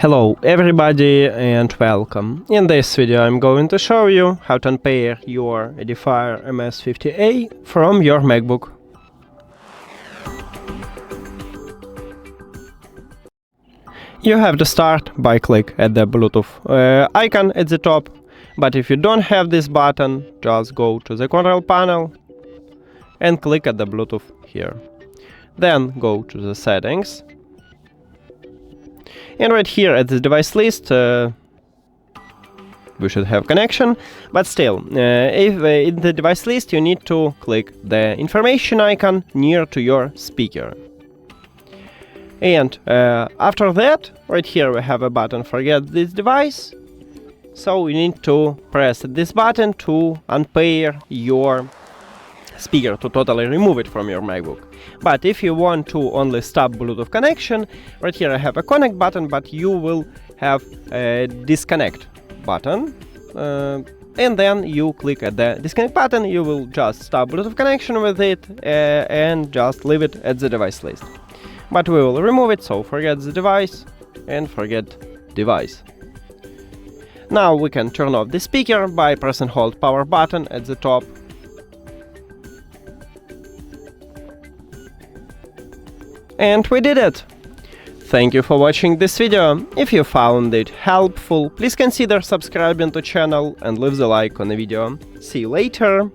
Hello everybody and welcome. In this video I'm going to show you how to unpair your EDIFIER MS50A from your MacBook. You have to start by click at the Bluetooth icon at the top, but if you don't have this button, just go to the control panel and click at the Bluetooth here. Then go to the settings. And right here at the device list, we should have connection, but still, if in the device list you need to click the information icon near to your speaker. And after that, right here we have a button forget this device, so we need to press this button to unpair your speaker, to totally remove it from your MacBook. But if you want to only stop Bluetooth connection, right here I have a connect button, but you will have a disconnect button, and then you click at the disconnect button, you will just stop Bluetooth connection with it and just leave it at the device list. But we will remove it, so forget the device and forget device. Now we can turn off the speaker by pressing hold power button at the top. And we did it! Thank you for watching this video. If you found it helpful, please consider subscribing to the channel and leave the like on the video. See you later!